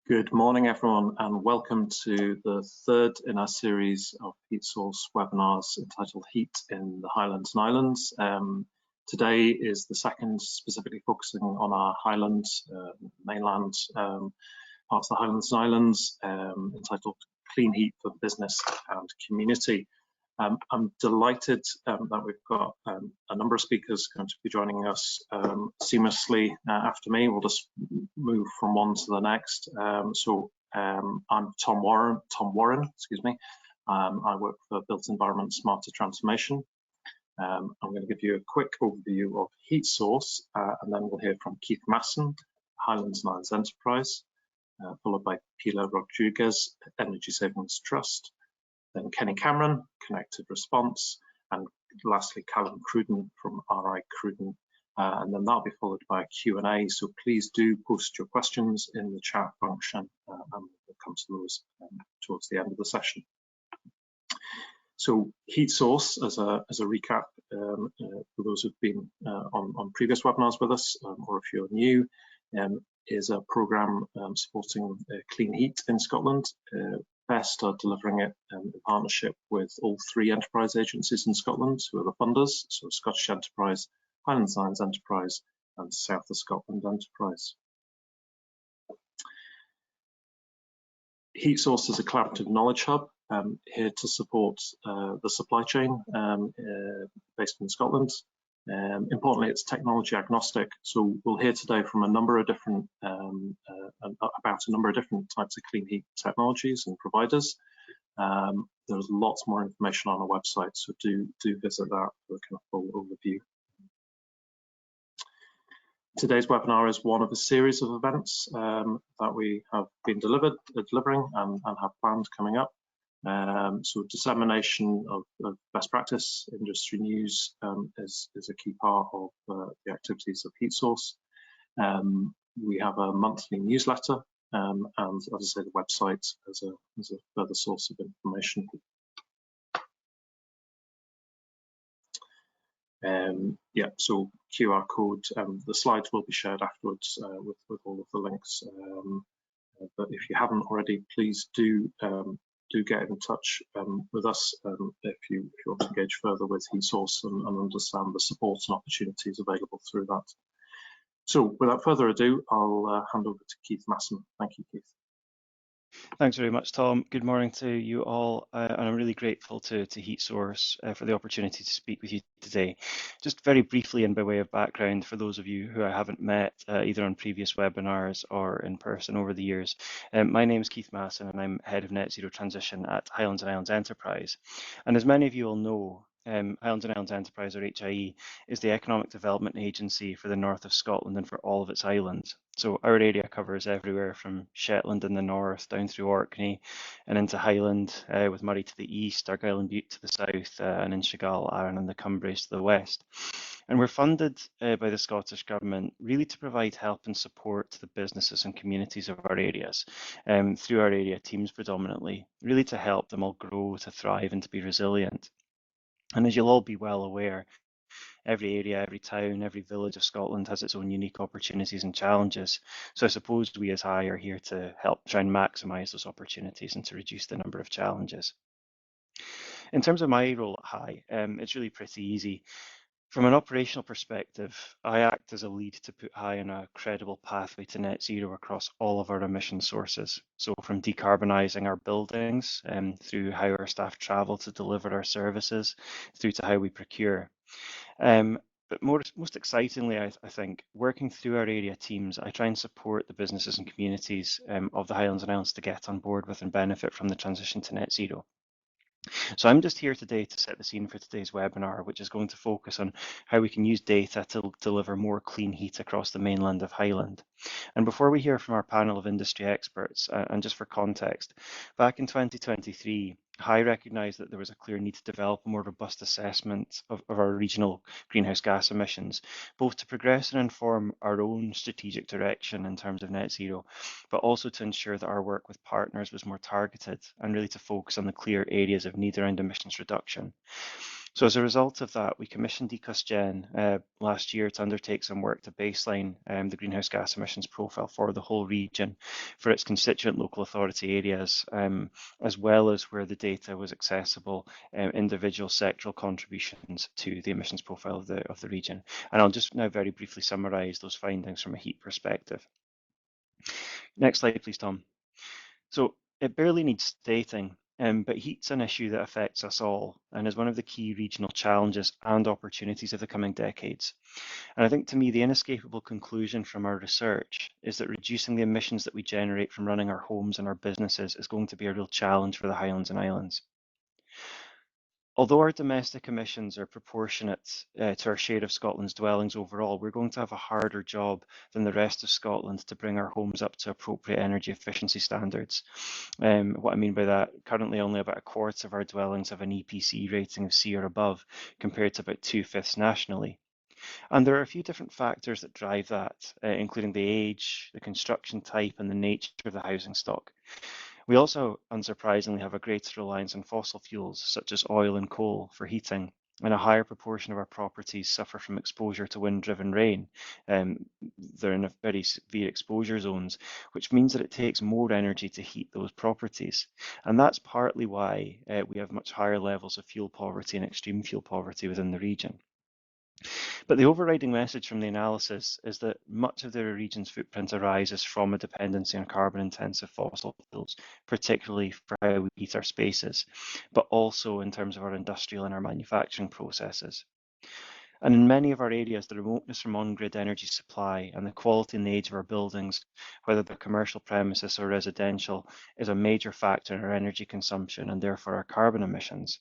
Good morning, everyone, and welcome to the third in our series of heat source webinars entitled Heat in the Highlands and Islands. Today is the second, specifically focusing on our Highlands, mainland parts of the Highlands and Islands, entitled Clean Heat for Business and Community. I'm delighted that we've got a number of speakers going to be joining us seamlessly after me. We'll just move from one to the next. I'm Tom Warren, excuse me. I work for Built Environment Smarter Transformation. I'm going to give you a quick overview of heat source, and then we'll hear from Keith Masson, Highlands and Islands Enterprise, followed by Pilar Rodriguez, Energy Savings Trust, then Kenny Cameron, Connected Response, and lastly Callum Cruden from RI Cruden. And then that'll be followed by a Q&A, so please do post your questions in the chat function, and we'll come to those towards the end of the session. So heat source, as a recap, for those who've been on previous webinars with us, or if you're new, is a programme supporting clean heat in Scotland. Best are delivering it in partnership with all three enterprise agencies in Scotland, who are the funders, so Scottish Enterprise, Highlands and Islands Enterprise, and South of Scotland Enterprise. Heat Source is a collaborative knowledge hub here to support the supply chain based in Scotland. Importantly, it's technology agnostic, so we'll hear today from a number of different about a number of different types of clean heat technologies and providers. There's lots more information on our website, so do visit that for a kind of full overview. Today's webinar is one of a series of events that we have been delivering and have planned coming up. So dissemination of best practice industry news is a key part of the activities of Heat Source. We have a monthly newsletter, and as I say, the website as a further source of information. Yeah, so QR code, the slides will be shared afterwards with all of the links. But if you haven't already, please do get in touch with us if you want to engage further with Heat Source and understand the support and opportunities available through that. So without further ado, I'll hand over to Keith Masson. Thank you, Keith. Thanks very much, Tom. Good morning to you all, and I'm really grateful to Heat Source for the opportunity to speak with you today. Just very briefly and by way of background, for those of you who I haven't met either on previous webinars or in person over the years, my name is Keith Masson and I'm Head of Net Zero Transition at Highlands and Islands Enterprise. And as many of you will know, Highlands and Islands Enterprise, or HIE, is the economic development agency for the north of Scotland and for all of its islands. So our area covers everywhere from Shetland in the north down through Orkney and into Highland, with Moray to the east, Argyll and Bute to the south, and Inchigal, Arran and the Cumbrae to the west. And we're funded by the Scottish Government really to provide help and support to the businesses and communities of our areas, through our area teams predominantly, really to help them all grow, to thrive and to be resilient. And as you'll all be well aware, every area, every town, every village of Scotland has its own unique opportunities and challenges. So I suppose we as HIE are here to help try and maximise those opportunities and to reduce the number of challenges. In terms of my role at HIE, it's really pretty easy. From an operational perspective, I act as a lead to put HIE on a credible pathway to net zero across all of our emission sources. So from decarbonising our buildings through how our staff travel to deliver our services, through to how we procure. But most excitingly, I think, working through our area teams, I try and support the businesses and communities of the Highlands and Islands to get on board with and benefit from the transition to net zero. So I'm just here today to set the scene for today's webinar, which is going to focus on how we can use data to deliver more clean heat across the mainland of Highland. And before we hear from our panel of industry experts, and just for context, back in 2023, HIE recognised that there was a clear need to develop a more robust assessment of our regional greenhouse gas emissions, both to progress and inform our own strategic direction in terms of net zero, but also to ensure that our work with partners was more targeted and really to focus on the clear areas of need around emissions reduction. So as a result of that, we commissioned EcosGen last year to undertake some work to baseline the greenhouse gas emissions profile for the whole region for its constituent local authority areas, as well as where the data was accessible, individual sectoral contributions to the emissions profile of the region. And I'll just now very briefly summarise those findings from a heat perspective. Next slide, please, Tom. So it barely needs stating, but heat's an issue that affects us all and is one of the key regional challenges and opportunities of the coming decades. And I think, to me, the inescapable conclusion from our research is that reducing the emissions that we generate from running our homes and our businesses is going to be a real challenge for the Highlands and Islands. Although our domestic emissions are proportionate to our share of Scotland's dwellings overall, we're going to have a harder job than the rest of Scotland to bring our homes up to appropriate energy efficiency standards. What I mean by that, currently only about a quarter of our dwellings have an EPC rating of C or above, compared to about 2/5 nationally. And there are a few different factors that drive that, including the age, the construction type, and the nature of the housing stock. We also, unsurprisingly, have a greater reliance on fossil fuels, such as oil and coal, for heating, and a higher proportion of our properties suffer from exposure to wind-driven rain. They're in a very severe exposure zones, which means that it takes more energy to heat those properties. And that's partly why we have much higher levels of fuel poverty and extreme fuel poverty within the region. But the overriding message from the analysis is that much of the region's footprint arises from a dependency on carbon-intensive fossil fuels, particularly for how we heat our spaces, but also in terms of our industrial and our manufacturing processes. And in many of our areas, the remoteness from on-grid energy supply and the quality and the age of our buildings, whether they're commercial premises or residential, is a major factor in our energy consumption and therefore our carbon emissions.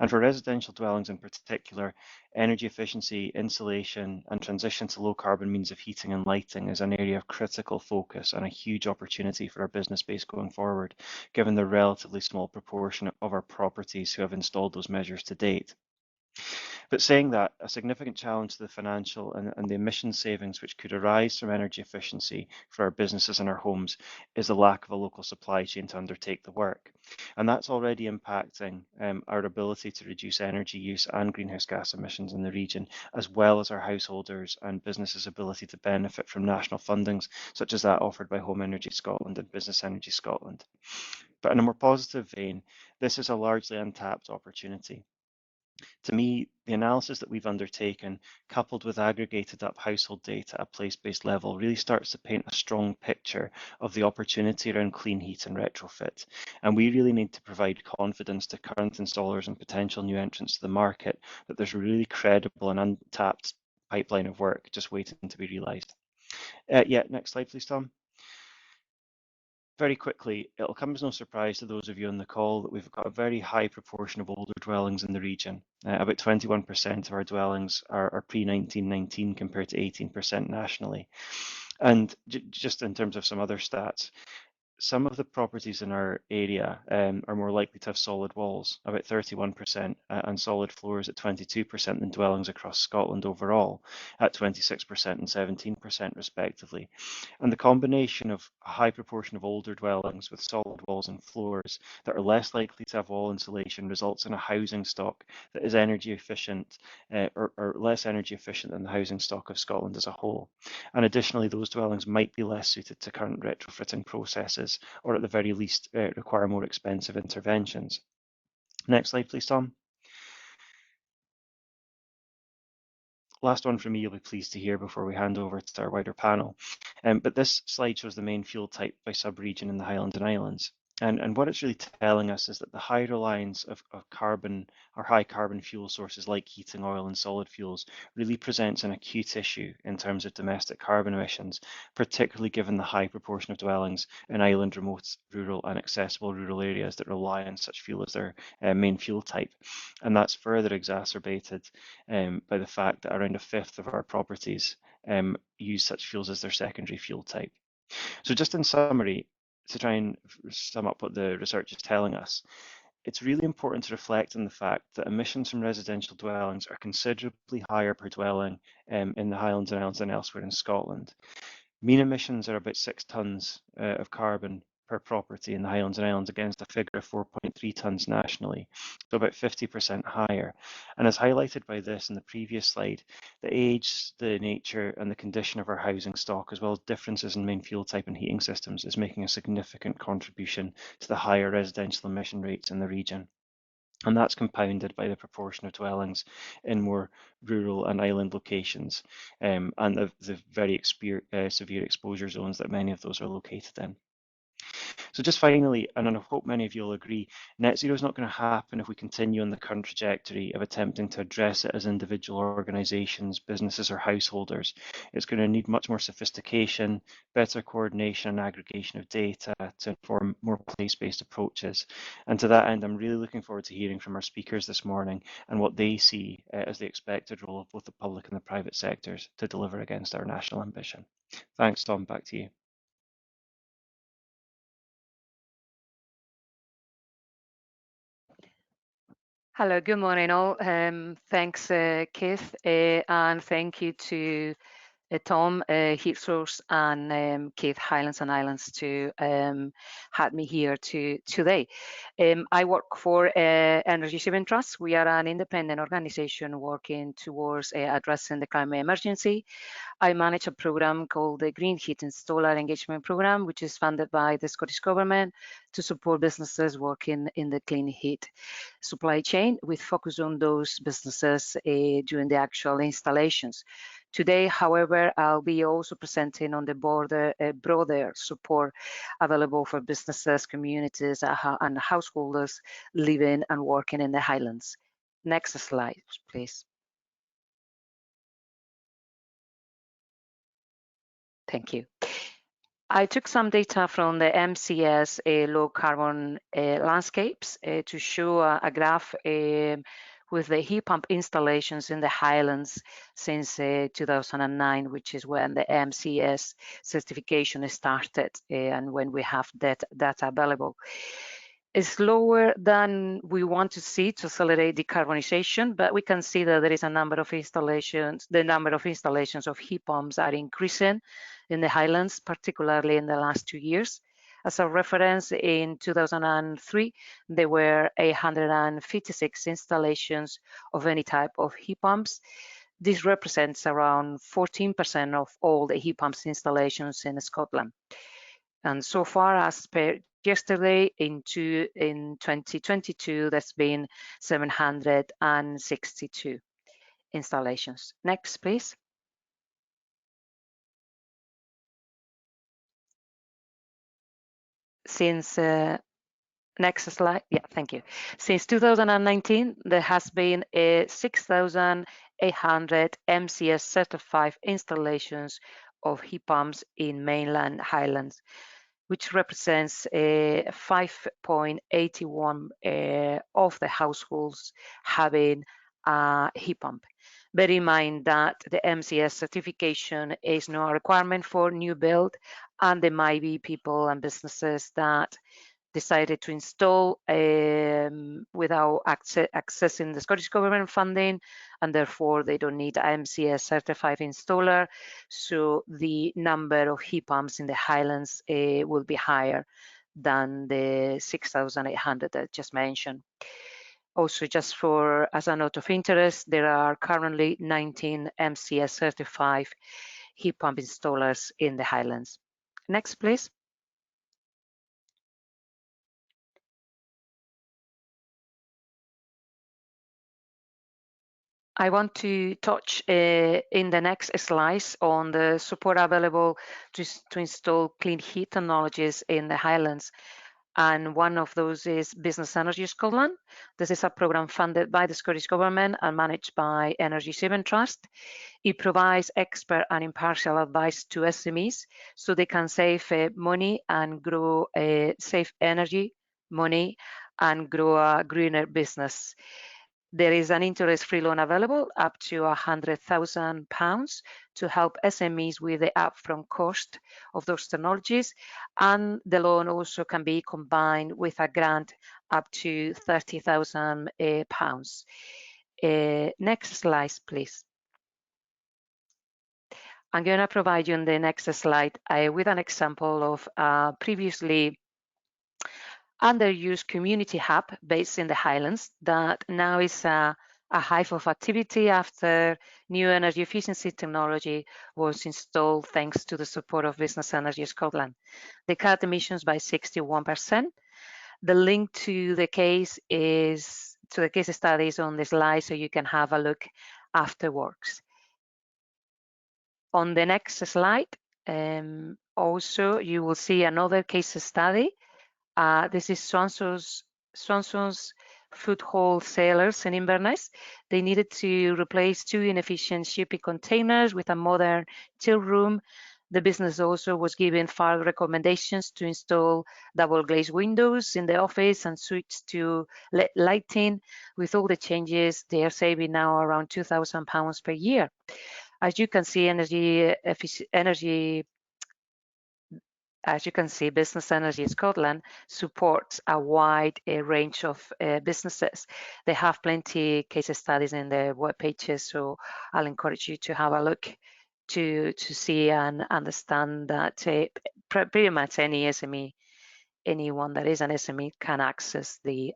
And for residential dwellings in particular, energy efficiency, insulation, and transition to low carbon means of heating and lighting is an area of critical focus and a huge opportunity for our business base going forward, given the relatively small proportion of our properties who have installed those measures to date. But saying that, a significant challenge to the financial and the emission savings which could arise from energy efficiency for our businesses and our homes is the lack of a local supply chain to undertake the work. And that's already impacting our ability to reduce energy use and greenhouse gas emissions in the region, as well as our householders and businesses' ability to benefit from national fundings, such as that offered by Home Energy Scotland and Business Energy Scotland. But in a more positive vein, this is a largely untapped opportunity. To me, the analysis that we've undertaken, coupled with aggregated up household data at a place-based level, really starts to paint a strong picture of the opportunity around clean heat and retrofit. And we really need to provide confidence to current installers and potential new entrants to the market that there's a really credible and untapped pipeline of work just waiting to be realised. Yeah, next slide, please, Tom. Very quickly, it'll come as no surprise to those of you on the call that we've got a very high proportion of older dwellings in the region. About 21% of our dwellings are pre-1919 compared to 18% nationally. And just in terms of some other stats, some of the properties in our area are more likely to have solid walls, about 31%, and solid floors at 22% than dwellings across Scotland overall, at 26% and 17% respectively. And the combination of a high proportion of older dwellings with solid walls and floors that are less likely to have wall insulation results in a housing stock that is energy efficient or less energy efficient than the housing stock of Scotland as a whole. And additionally, those dwellings might be less suited to current retrofitting processes, or at the very least require more expensive interventions. Next slide, please, Tom. Last one from me, you'll be pleased to hear before we hand over to our wider panel. But this slide shows the main fuel type by sub-region in the Highlands and Islands. And what it's really telling us is that the high reliance of carbon or high carbon fuel sources like heating oil and solid fuels really presents an acute issue in terms of domestic carbon emissions, particularly given the high proportion of dwellings in island, remote, rural and accessible rural areas that rely on such fuel as their main fuel type. And that's further exacerbated by the fact that around a fifth of our properties use such fuels as their secondary fuel type. So just in summary, to try and sum up what the research is telling us, it's really important to reflect on the fact that emissions from residential dwellings are considerably higher per dwelling in the Highlands and Islands than elsewhere in Scotland. Mean emissions are about 6 tonnes of carbon per property in the Highlands and Islands against a figure of 4.3 tonnes nationally, so about 50% higher. And as highlighted by this in the previous slide, the age, the nature and the condition of our housing stock, as well as differences in main fuel type and heating systems, is making a significant contribution to the higher residential emission rates in the region. And that's compounded by the proportion of dwellings in more rural and island locations, and the very severe exposure zones that many of those are located in. So just finally, and I hope many of you will agree, net zero is not going to happen if we continue on the current trajectory of attempting to address it as individual organisations, businesses or householders. It's going to need much more sophistication, better coordination and aggregation of data to inform more place-based approaches. And to that end, I'm really looking forward to hearing from our speakers this morning and what they see as the expected role of both the public and the private sectors to deliver against our national ambition. Thanks, Tom. Back to you. Hello, good morning all. Thanks, Keith, and thank you to Tom, HeatSource, and Keith, Highlands and Islands, to have me here today. I work for Energy Saving Trust. We are an independent organization working towards addressing the climate emergency. I manage a program called the Green Heat Installer Engagement Program, which is funded by the Scottish Government to support businesses working in the clean heat supply chain, with focus on those businesses during the actual installations. Today, however, I'll be also presenting on the broader support available for businesses, communities, and householders living and working in the Highlands. Next slide, please. Thank you. I took some data from the MCS low carbon landscapes to show a graph with the heat pump installations in the Highlands since 2009, which is when the MCS certification started and when we have that data available. It's lower than we want to see to accelerate decarbonization, but we can see that there is a number of installations, the number of installations of heat pumps are increasing in the Highlands, particularly in the last 2 years. As a reference, in 2003, there were 856 installations of any type of heat pumps. This represents around 14% of all the heat pumps installations in Scotland. And so far, as per yesterday, in 2022, there's been 762 installations. Next, please. Since next slide. Yeah, thank you. Since 2019, there has been 6,800 MCS certified installations of heat pumps in mainland Highlands, which represents 5.81% of the households having a heat pump. Bear in mind that the MCS certification is not a requirement for new build, and there might be people and businesses that decided to install without accessing the Scottish Government funding, and therefore they don't need an MCS certified installer. So the number of heat pumps in the Highlands will be higher than the 6,800 that I just mentioned. Also, just as a note of interest, there are currently 19 MCS certified heat pump installers in the Highlands. Next, please. I want to touch in the next slides on the support available to install clean heat technologies in the Highlands. And one of those is Business Energy Scotland. This is a program funded by the Scottish Government and managed by Energy Saving Trust. It provides expert and impartial advice to SMEs so they can save money and grow, save energy, money, and grow a greener business. There is an interest-free loan available up to £100,000 to help SMEs with the upfront cost of those technologies, and the loan also can be combined with a grant up to £30,000. Next slide, please. I'm going to provide you in the next slide with an example of previously underused community hub based in the Highlands that now is a hive of activity after new energy efficiency technology was installed thanks to the support of Business Energy Scotland. They cut emissions by 61%. The link to the case studies on the slide, so you can have a look afterwards. On the next slide, also you will see another case study. This is Swanson's food wholesalers in Inverness. They needed to replace 2 inefficient shipping containers with a modern chill room. The business also was given 5 recommendations to install double glazed windows in the office and switch to LED lighting. With all the changes, they are saving now around £2,000 per year. As you can see, Business Energy Scotland supports a wide range of businesses. They have plenty case studies in their web pages, so I'll encourage you to have a look to see and understand that pretty much any SME, anyone that is an SME can access the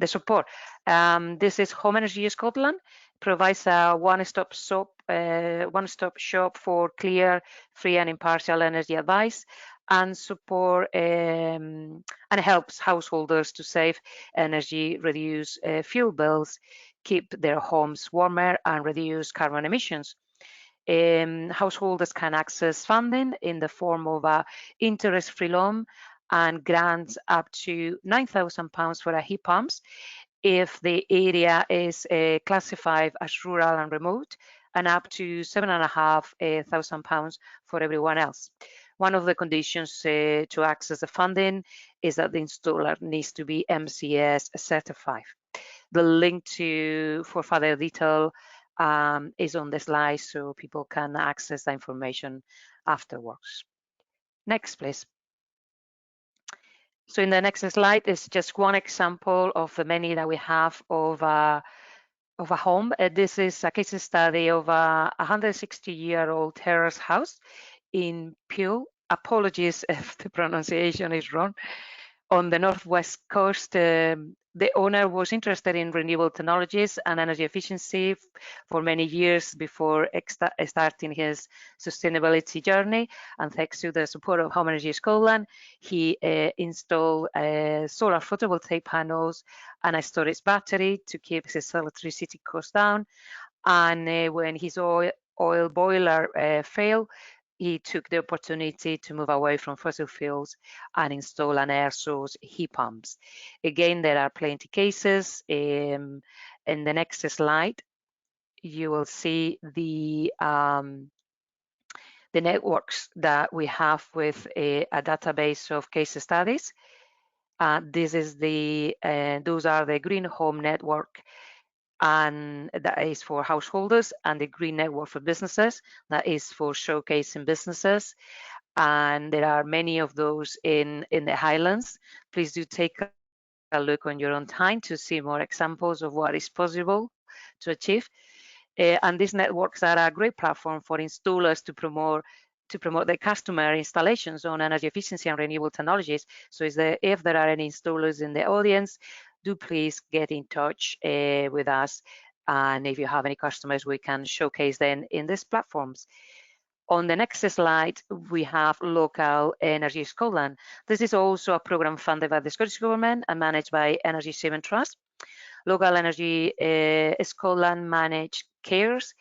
support. This is Home Energy Scotland, provides a one-stop shop for clear, free and impartial energy advice and support, and helps householders to save energy, reduce fuel bills, keep their homes warmer and reduce carbon emissions. Householders can access funding in the form of a interest-free loan and grants up to £9,000 for a heat pumps if the area is classified as rural and remote, and up to £7,500 for everyone else. One of the conditions to access the funding is that the installer needs to be MCS certified. The link for further detail is on the slide, so people can access the information afterwards. Next, please. So in the next slide is just one example of the many that we have of a home. This is a case study of a 160-year-old terrace house in Peel. Apologies if the pronunciation is wrong. On the northwest coast, the owner was interested in renewable technologies and energy efficiency for many years before starting his sustainability journey. And thanks to the support of Home Energy Scotland, he installed solar photovoltaic panels and a storage battery to keep his electricity costs down. And when his oil boiler failed, he took the opportunity to move away from fossil fuels and install an air source heat pumps. Again, there are plenty cases. In the next slide, you will see the networks that we have with a database of case studies. Those are the Green Home Network, and that is for householders, and the Green Network for businesses, that is for showcasing businesses. And there are many of those in the Highlands. Please do take a look on your own time to see more examples of what is possible to achieve. And these networks are a great platform for installers to promote their customer installations on energy efficiency and renewable technologies. So if there are any installers in the audience, do please get in touch with us. And if you have any customers, we can showcase them in these platforms. On the next slide, we have Local Energy Scotland. This is also a program funded by the Scottish Government and managed by Energy Saving Trust. Local Energy Scotland managed CARES,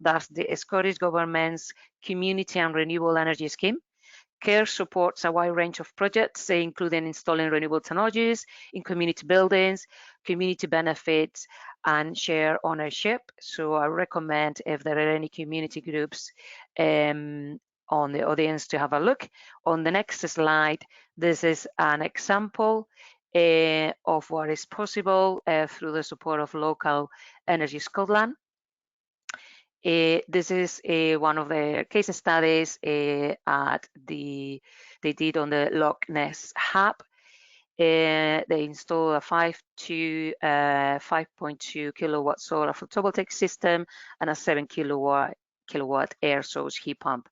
that's the Scottish Government's Community and Renewable Energy Scheme. CARE supports a wide range of projects, including installing renewable technologies in community buildings, community benefits, and share ownership. So I recommend, if there are any community groups on the audience, to have a look. On the next slide, this is an example of what is possible through the support of Local Energy Scotland. This is one of the case studies they did on the Loch Ness Hub. They installed a 5.2 kilowatt solar photovoltaic system and a 7 kilowatt air source heat pump.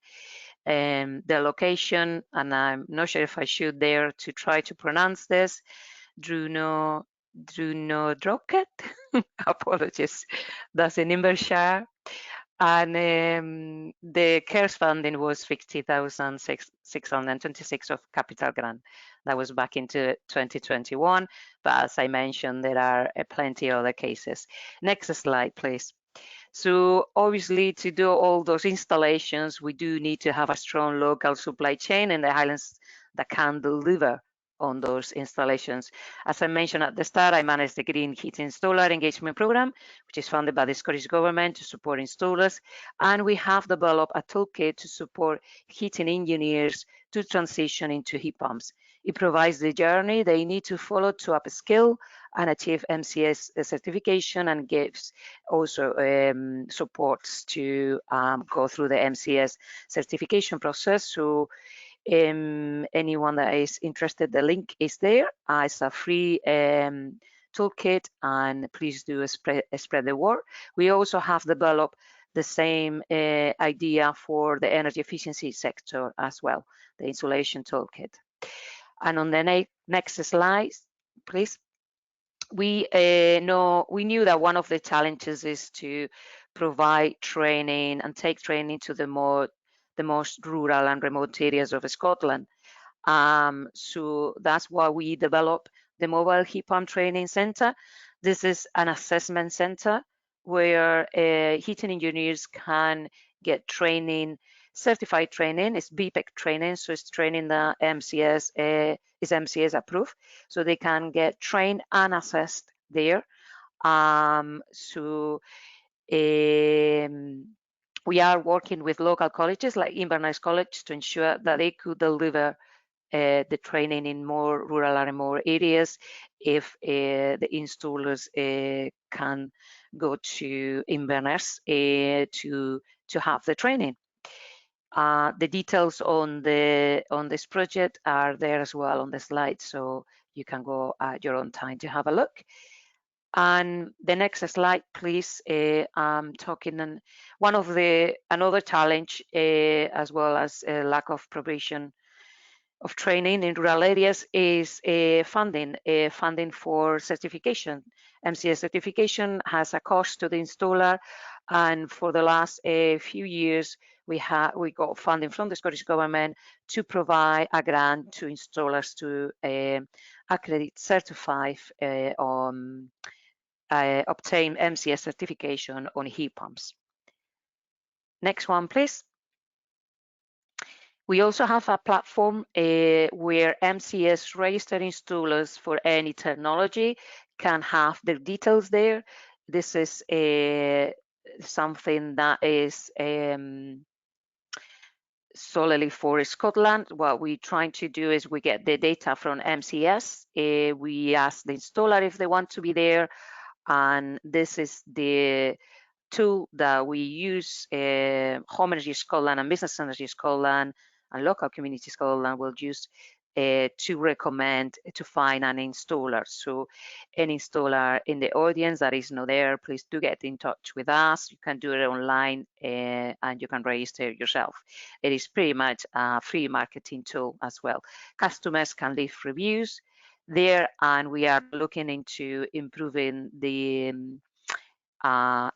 The location, and I'm not sure if I should dare to try to pronounce this, Drunodrocket. Apologies. That's in Invershire. And the CARES funding was 50,626 of capital grant. That was back into 2021. But as I mentioned, there are plenty of other cases. Next slide, please. So obviously, to do all those installations, we do need to have a strong local supply chain in the Highlands that can deliver on those installations. As I mentioned at the start, I manage the Green Heating Installer Engagement Program, which is funded by the Scottish Government to support installers. And we have developed a toolkit to support heating engineers to transition into heat pumps. It provides the journey they need to follow to upskill and achieve MCS certification, and gives also supports to go through the MCS certification process. So anyone that is interested, the link is there. It's a free toolkit, and please do spread the word. We also have developed the same idea for the energy efficiency sector as well, the insulation toolkit. And on the next slide, please. We knew that one of the challenges is to provide training and take training to the most rural and remote areas of Scotland. So that's why we developed the Mobile Heat Pump Training Centre. This is an assessment centre where heating engineers can get training, certified training. It's BPEC training, so it's training that MCS is MCS approved, so they can get trained and assessed there. We are working with local colleges like Inverness College to ensure that they could deliver the training in more rural and remote areas if the installers can go to Inverness to have the training. The details on this project are there as well on the slide, so you can go at your own time to have a look. And the next slide, please. I'm talking another challenge, as well as lack of provision of training in rural areas, is funding for certification. MCS certification has a cost to the installer, and for the last few years, we got funding from the Scottish Government to provide a grant to installers to accredit, certify, obtain MCS certification on heat pumps. Next one, please. We also have a platform where MCS registered installers for any technology can have their details there. This is something that is solely for Scotland. What we're trying to do is we get the data from MCS. We ask the installer if they want to be there, and this is the tool that we use. Home Energy Scotland and Business Energy Scotland and Local Community Scotland will use to recommend to find an installer. So any installer in the audience that is not there, please do get in touch with us. You can do it online and you can register yourself. It is pretty much a free marketing tool as well. Customers can leave reviews there, and we are looking into improving the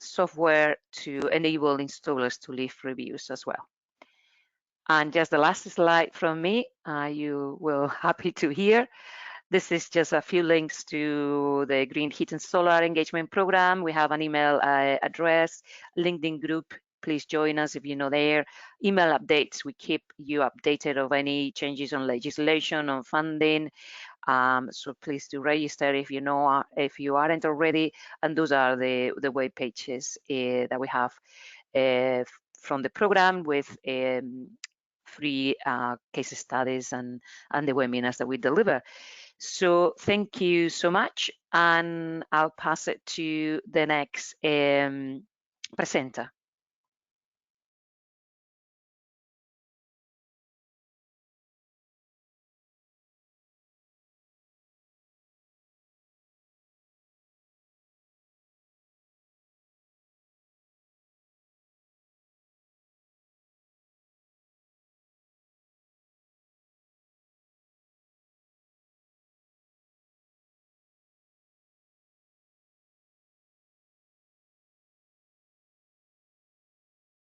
software to enable installers to leave reviews as well. And just the last slide from me, you will happy to hear. This is just a few links to the Green Heat and Solar Engagement Program. We have an email address, LinkedIn group. Please join us if you're not there. Email updates. We keep you updated of any changes on legislation, on funding. So please do register if you aren't already. And those are the web pages that we have from the program, with free case studies and the webinars that we deliver. So thank you so much, and I'll pass it to the next presenter.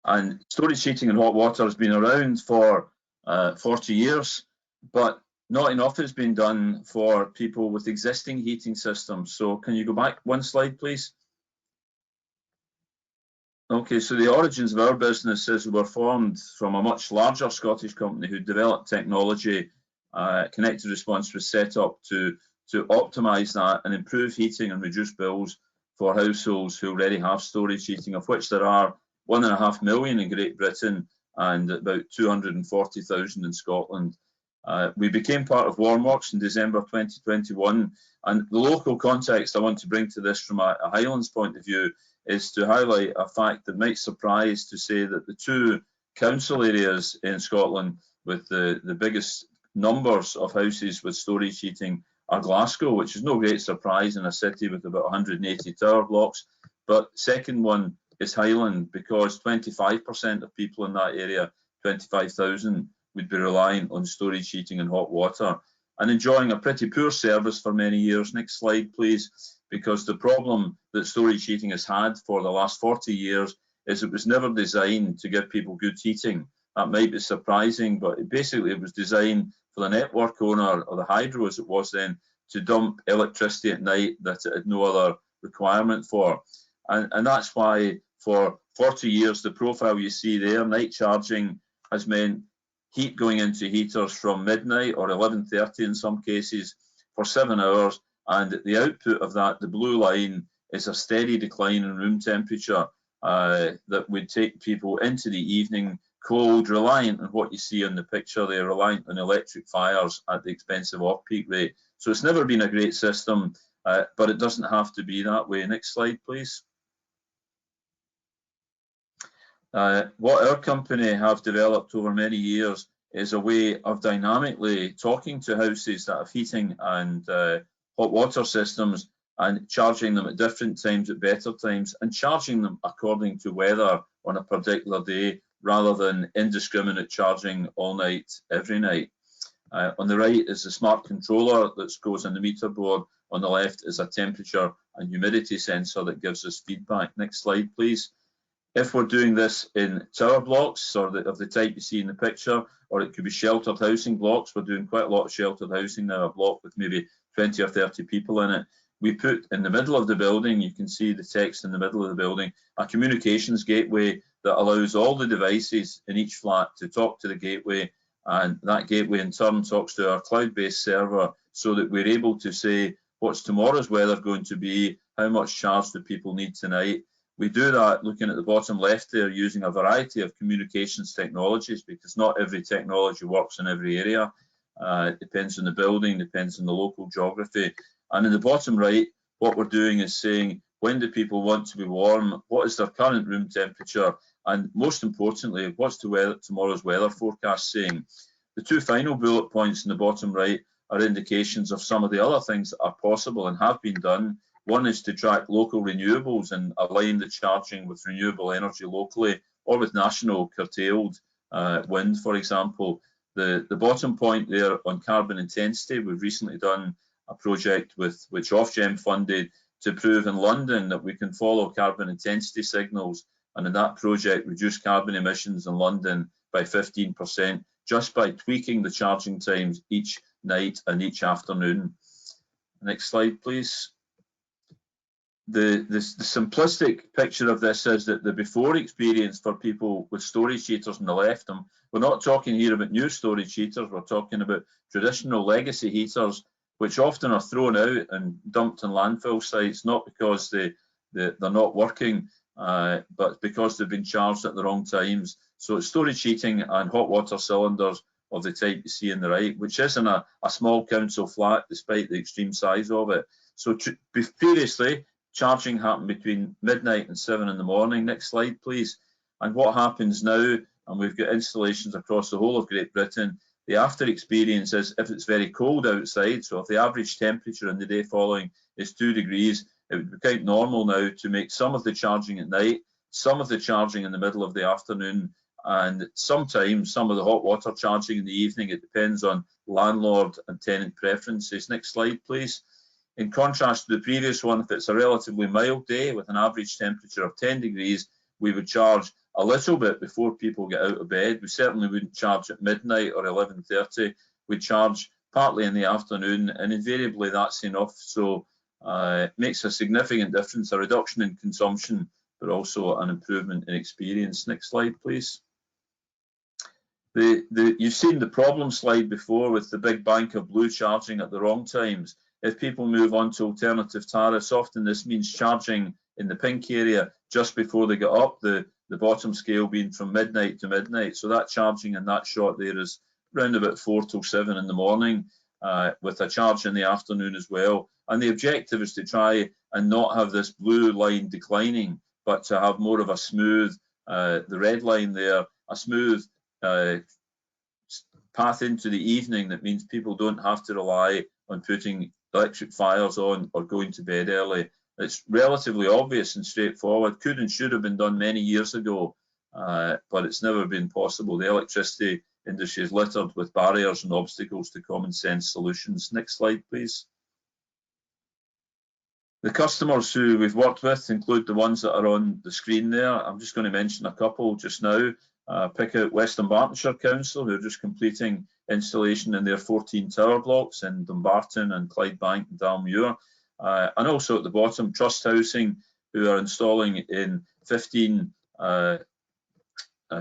And storage heating and hot water has been around for 40 years, but not enough has been done for people with existing heating systems. So can you go back one slide, please? Okay, so the origins of our business is we were formed from a much larger Scottish company who developed technology. Connected Response was set up to optimise that and improve heating and reduce bills for households who already have storage heating, of which there are 1.5 million in Great Britain and about 240,000 in Scotland. We became part of Warmworks in December 2021, and the local context I want to bring to this from a Highlands point of view is to highlight a fact that might surprise to say that the two council areas in Scotland with the biggest numbers of houses with storage heating are Glasgow, which is no great surprise in a city with about 180 tower blocks, but second one is Highland, because 25% of people in that area, 25,000, would be relying on storage heating and hot water and enjoying a pretty poor service for many years. Next slide, please. Because the problem that storage heating has had for the last 40 years is it was never designed to give people good heating. That might be surprising, but it was designed for the network owner, or the hydro as it was then, to dump electricity at night that it had no other requirement for. And that's why for 40 years, the profile you see there, night charging, has meant heat going into heaters from midnight or 11:30 in some cases for 7 hours. And the output of that, the blue line, is a steady decline in room temperature that would take people into the evening cold, reliant on what you see in the picture there, reliant on electric fires at the expense of off-peak rate. So it's never been a great system, but it doesn't have to be that way. Next slide, please. What our company have developed over many years is a way of dynamically talking to houses that have heating and hot water systems and charging them at different times, at better times, and charging them according to weather on a particular day, rather than indiscriminate charging all night, every night. On the right is the smart controller that goes on the meter board. On the left is a temperature and humidity sensor that gives us feedback. Next slide, please. If we're doing this in tower blocks of the type you see in the picture, or it could be sheltered housing blocks, we're doing quite a lot of sheltered housing now, a block with maybe 20 or 30 people in it. We put in the middle of the building, you can see the text in the middle of the building, a communications gateway that allows all the devices in each flat to talk to the gateway, and that gateway in turn talks to our cloud-based server, so that we're able to say what's tomorrow's weather going to be, how much charge do people need tonight. We do that looking at the bottom left there, using a variety of communications technologies, because not every technology works in every area. It depends on the building, depends on the local geography. And in the bottom right, what we're doing is saying, when do people want to be warm? What is their current room temperature? And most importantly, what's tomorrow's weather forecast saying? The two final bullet points in the bottom right are indications of some of the other things that are possible and have been done. One is to track local renewables and align the charging with renewable energy locally, or with national curtailed wind, for example. The bottom point there on carbon intensity, we've recently done a project which Ofgem funded to prove in London that we can follow carbon intensity signals, and in that project reduce carbon emissions in London by 15% just by tweaking the charging times each night and each afternoon. Next slide, please. The simplistic picture of this is that the before experience for people with storage heaters on the left, we're not talking here about new storage heaters, we're talking about traditional legacy heaters, which often are thrown out and dumped on landfill sites, not because they're not working, but because they've been charged at the wrong times. So it's storage heating and hot water cylinders of the type you see on the right, which is in a small council flat, despite the extreme size of it. So previously, charging happened between midnight and 7 in the morning. Next slide, please. And what happens now, and we've got installations across the whole of Great Britain, the after experience is if it's very cold outside, so if the average temperature in the day following is 2 degrees, it would be quite normal now to make some of the charging at night, some of the charging in the middle of the afternoon, and sometimes some of the hot water charging in the evening. It depends on landlord and tenant preferences. Next slide, please. In contrast to the previous one, if it's a relatively mild day with an average temperature of 10 degrees, we would charge a little bit before people get out of bed. We certainly wouldn't charge at midnight or 11:30. We'd charge partly in the afternoon, and invariably that's enough. So it makes a significant difference, a reduction in consumption, but also an improvement in experience. Next slide, please. You've seen the problem slide before with the big bank of blue charging at the wrong times. If people move on to alternative tariffs, often this means charging in the pink area just before they get up, the bottom scale being from midnight to midnight. So that charging in that shot there is round about 4 till 7 in the morning, with a charge in the afternoon as well. And the objective is to try and not have this blue line declining, but to have more of a smooth, the red line there, a smooth path into the evening. That means people don't have to rely on putting electric fires on or going to bed early. It's relatively obvious and straightforward. Could and should have been done many years ago, but it's never been possible. The electricity industry is littered with barriers and obstacles to common sense solutions. Next slide, please. The customers who we've worked with include the ones that are on the screen there. I'm just going to mention a couple just now. Pick out West Dunbartonshire Council, who are just completing installation in their 14 tower blocks in Dumbarton and Clydebank and Dalmuir. And also at the bottom, Trust Housing, who are installing in 15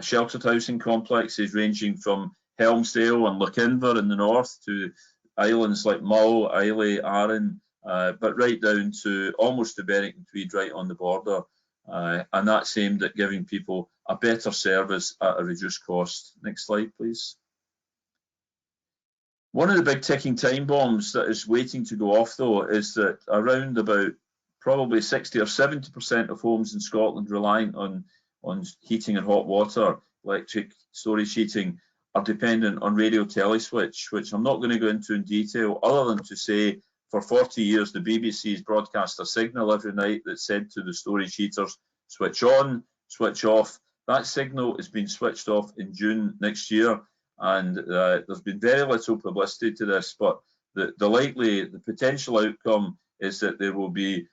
sheltered housing complexes ranging from Helmsdale and Lochinver in the north to islands like Mull, Islay, Arran, but right down to almost to Berwick and Tweed, right on the border. And that's aimed at giving people a better service at a reduced cost. Next slide, please. One of the big ticking time bombs that is waiting to go off, though, is that around about probably 60 or 70% of homes in Scotland relying on heating and hot water, electric storage heating, are dependent on radio teleswitch, which I'm not going to go into in detail, other than to say for 40 years the BBC's broadcast a signal every night that said to the storage heaters, switch on, switch off. That signal is being switched off in June next year, and there's been very little publicity to this, but the potential outcome is that there will be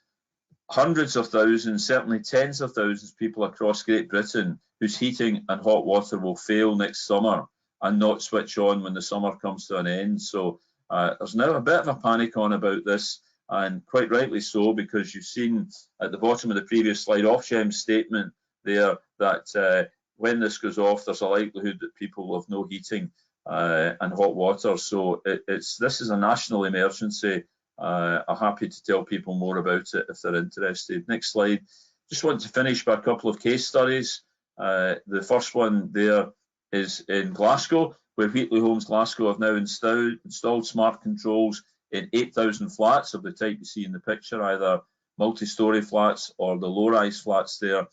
hundreds of thousands, certainly tens of thousands of people across Great Britain whose heating and hot water will fail next summer and not switch on when the summer comes to an end. So there's now a bit of a panic on about this, and quite rightly so, because you've seen at the bottom of the previous slide Ofgem's statement there that when this goes off, there's a likelihood that people will have no heating and hot water. So this is a national emergency. I'm happy to tell people more about it if they're interested. Next slide. Just want to finish by a couple of case studies. The first one there is in Glasgow, where Wheatley Homes Glasgow have now installed smart controls in 8,000 flats of the type you see in the picture, either multi-storey flats or the low-rise flats there.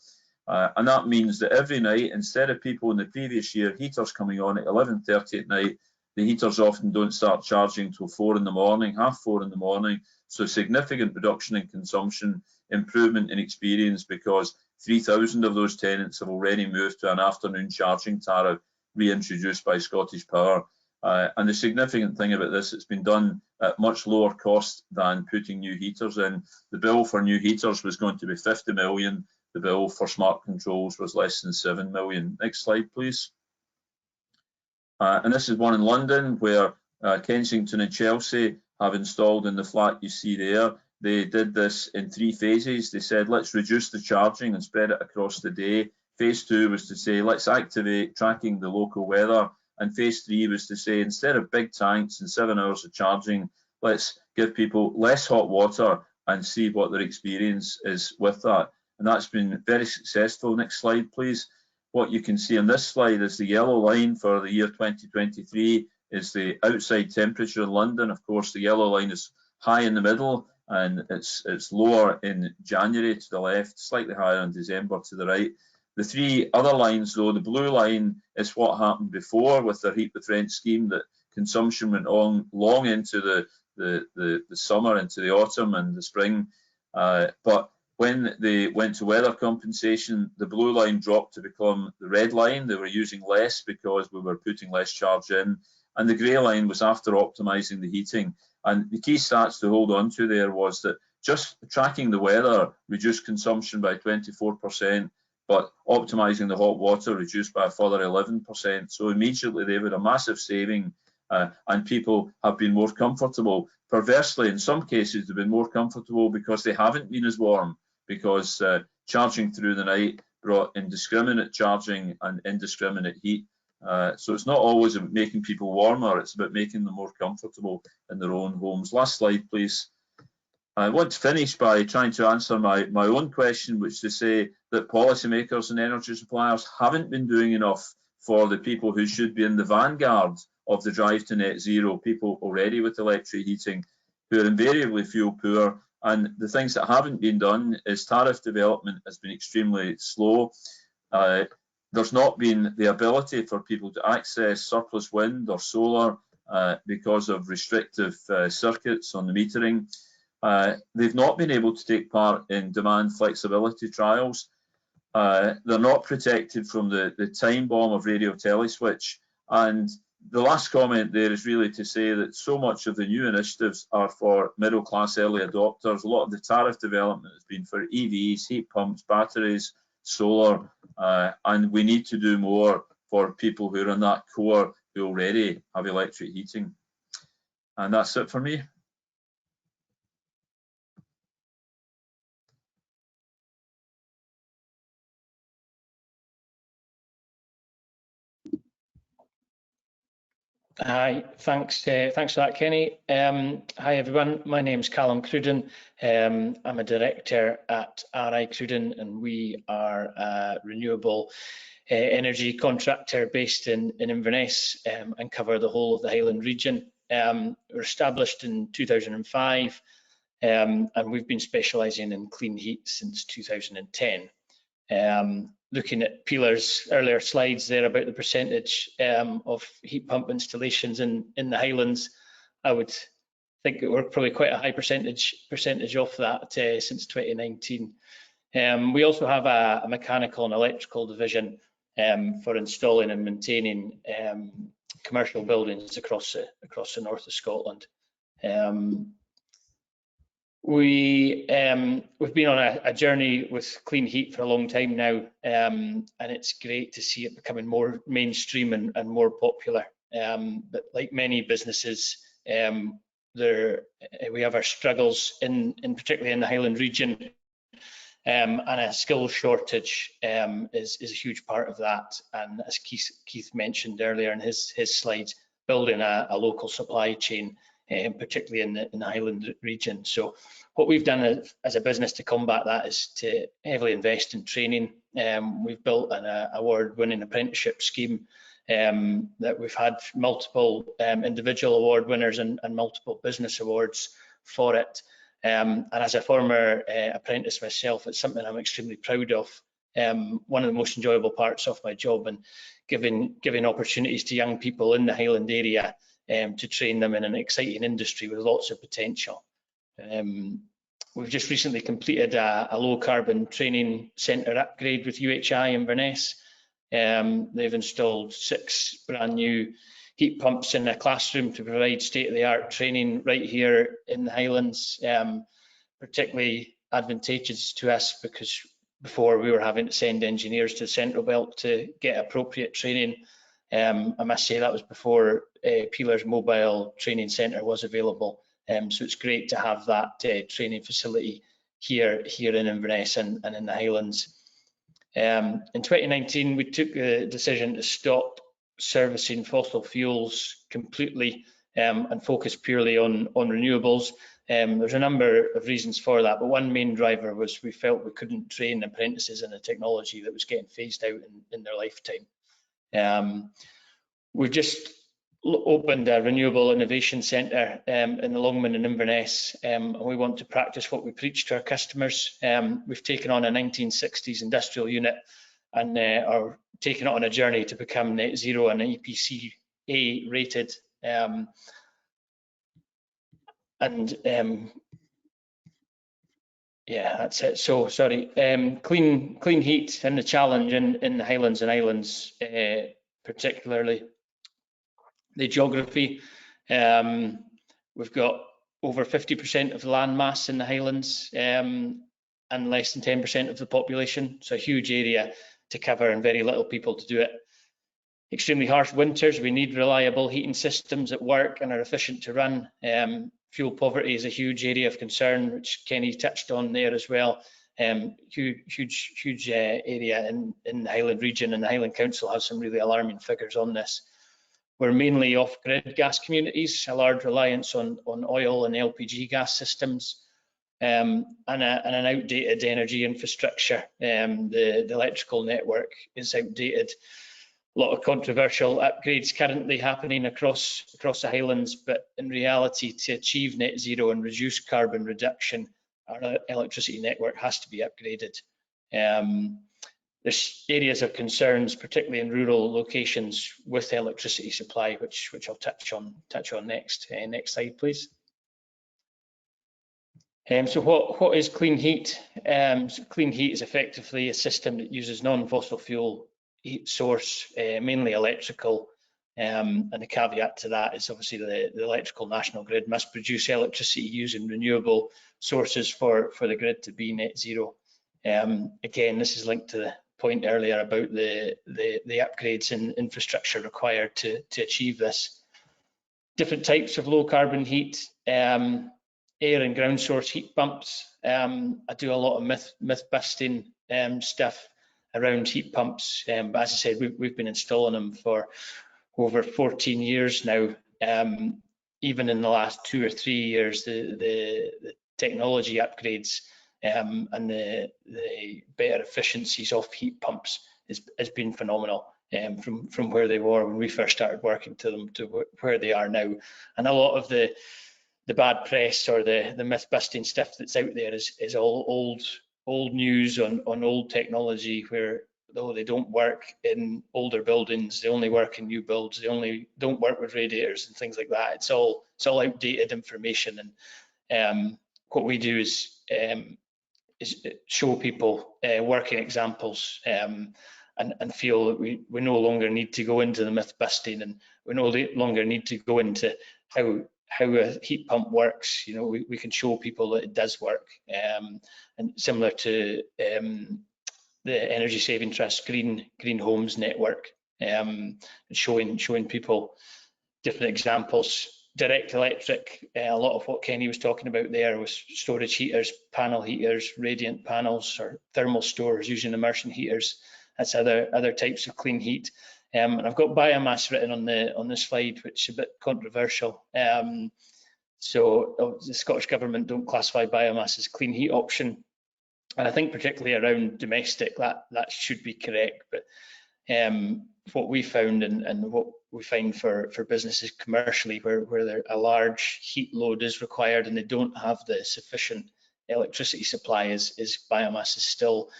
And that means that every night, instead of people in the previous year, heaters coming on at 11:30 at night, the heaters often don't start charging till 4 in the morning, half 4 in the morning. So significant reduction in consumption, improvement in experience, because 3,000 of those tenants have already moved to an afternoon charging tariff reintroduced by Scottish Power. And the significant thing about this, it's been done at much lower cost than putting new heaters in. The bill for new heaters was going to be 50 million. The bill for smart controls was less than 7 million. Next slide, please. And this is one in London where Kensington and Chelsea have installed in the flat you see there. They did this in 3 phases. They said, let's reduce the charging and spread it across the day. Phase 2 was to say, let's activate tracking the local weather. And phase 3 was to say, instead of big tanks and 7 hours of charging, let's give people less hot water and see what their experience is with that. And that's been very successful. Next slide, please. What you can see on this slide is the yellow line for the year 2023 is the outside temperature in London. Of course, the yellow line is high in the middle, and it's lower in January to the left, slightly higher in December to the right. The 3 other lines, though, the blue line is what happened before with the heat with rent scheme, that consumption went on long into the summer, into the autumn and the spring. But when they went to weather compensation, the blue line dropped to become the red line. They were using less because we were putting less charge in. And the grey line was after optimising the heating. And the key stats to hold on to there was that just tracking the weather reduced consumption by 24%. but optimising the hot water reduced by a further 11%. So immediately they were a massive saving, and people have been more comfortable. Perversely, in some cases, they've been more comfortable because they haven't been as warm, because charging through the night brought indiscriminate charging and indiscriminate heat. So it's not always about making people warmer, it's about making them more comfortable in their own homes. Last slide, please. I want to finish by trying to answer my own question, which is to say that policymakers and energy suppliers haven't been doing enough for the people who should be in the vanguard of the drive to net zero, people already with electric heating, who are invariably fuel poor. And the things that haven't been done is tariff development has been extremely slow. There's not been the ability for people to access surplus wind or solar because of restrictive circuits on the metering. They've not been able to take part in demand flexibility trials. They're not protected from the time bomb of radio teleswitch. And the last comment there is really to say that so much of the new initiatives are for middle class early adopters. A lot of the tariff development has been for EVs, heat pumps, batteries, solar, and we need to do more for people who are in that core who already have electric heating. And that's it for me. Hi, thanks for that, Kenny. Hi everyone, my name's Callum Cruden. I'm a director at Arran Cumbrae, and we are a renewable energy contractor based in Inverness and cover the whole of the Highland region. We're established in 2005 and we've been specialising in clean heat since 2010. Looking at Peeler's earlier slides there about the percentage of heat pump installations in the Highlands, I would think that we're probably quite a high percentage of that since 2019. We also have a mechanical and electrical division for installing and maintaining commercial buildings across the north of Scotland. We've been on a journey with clean heat for a long time now, and it's great to see it becoming more mainstream and more popular. But like many businesses, we have our struggles particularly in the Highland region, and a skills shortage is a huge part of that. And as Keith mentioned earlier in his slides, building a local supply chain, particularly in the Highland region. So what we've done as a business to combat that is to heavily invest in training. We've built an award-winning apprenticeship scheme that we've had multiple individual award winners and multiple business awards for it. And as a former apprentice myself, it's something I'm extremely proud of. One of the most enjoyable parts of my job, and giving opportunities to young people in the Highland area to train them in an exciting industry with lots of potential. We've just recently completed a low carbon training centre upgrade with UHI Inverness. They've installed 6 brand new heat pumps in a classroom to provide state-of-the-art training right here in the Highlands, particularly advantageous to us because before we were having to send engineers to the Central Belt to get appropriate training. I must say that was before Peeler's mobile training centre was available. So it's great to have that training facility here in Inverness and in the Highlands. In 2019, we took the decision to stop servicing fossil fuels completely and focus purely on renewables. There's a number of reasons for that, but one main driver was we felt we couldn't train apprentices in a technology that was getting phased out in their lifetime. We've just opened a renewable innovation centre in the Longman in Inverness, and we want to practice what we preach to our customers. We've taken on a 1960s industrial unit and are taking it on a journey to become net zero and EPC A rated. Yeah, that's it. So sorry, clean heat and the challenge in the Highlands and Islands, particularly the geography. We've got over 50% of the land mass in the Highlands, and and less than 10% of the population, so a huge area to cover and very little people to do it. Extremely harsh winters, we need reliable heating systems that work and are efficient to run. Fuel poverty is a huge area of concern, which Kenny touched on there as well. Huge area in the Highland region, and the Highland Council has some really alarming figures on this. We're mainly off-grid gas communities, a large reliance on oil and LPG gas systems, and an outdated energy infrastructure. The electrical network is outdated. A lot of controversial upgrades currently happening across the Highlands, but in reality, to achieve net zero and reduce carbon reduction, our electricity network has to be upgraded. There's areas of concerns, particularly in rural locations with electricity supply, which I'll touch on next. Next slide, please. So what is clean heat? So clean heat is effectively a system that uses non-fossil fuel heat source, mainly electrical, and the caveat to that is obviously the electrical national grid must produce electricity using renewable sources for the grid to be net zero. Again, this is linked to the point earlier about the upgrades in infrastructure required to achieve this. Different types of low carbon heat, air and ground source heat pumps. I do a lot of myth busting stuff around heat pumps, but as I said, we've been installing them for over 14 years now. Even in the last 2 or 3 years, the technology upgrades and the better efficiencies of heat pumps has been phenomenal, from where they were when we first started working to them to where they are now. And a lot of the bad press or the myth busting stuff that's out there is all old news on old technology, where though they don't work in older buildings, they only work in new builds, they only don't work with radiators and things like that. It's all outdated information, and what we do is show people working examples, and feel that we no longer need to go into the myth busting, and we no longer need to go into how a heat pump works. You know, we can show people that it does work, and similar to the Energy Saving Trust Green Homes Network, showing people different examples. Direct electric, a lot of what Kenny was talking about there was storage heaters, panel heaters, radiant panels, or thermal stores using immersion heaters. That's other types of clean heat. And I've got biomass written on the slide, which is a bit controversial. So the Scottish Government don't classify biomass as clean heat option. And I think particularly around domestic, that should be correct. But what we found and what we find for businesses commercially, where a large heat load is required and they don't have the sufficient electricity supply, is biomass is still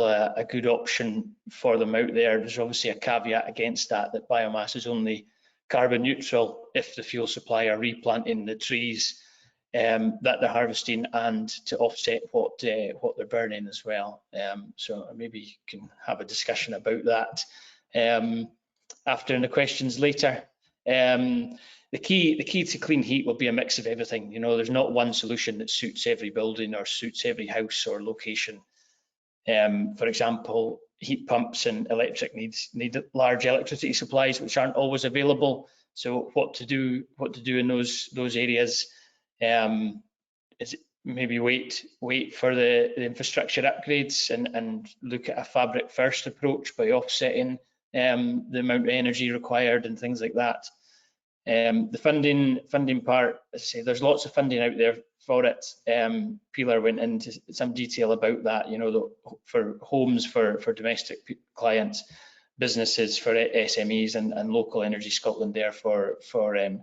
a good option for them out there. There's obviously a caveat against that biomass is only carbon neutral if the fuel supply are replanting the trees that they're harvesting, and to offset what they're burning as well. So maybe you can have a discussion about that after in the questions later. The key to clean heat will be a mix of everything. You know, there's not one solution that suits every building or suits every house or location. For example, heat pumps and electric need large electricity supplies, which aren't always available. So what to do in those areas is maybe wait for the infrastructure upgrades and look at a fabric first approach by offsetting the amount of energy required and things like that. The funding part, as I say, there's lots of funding out there for it. Pilar went into some detail about that, you know, for homes, for domestic clients, businesses, for SMEs, and Local Energy Scotland there for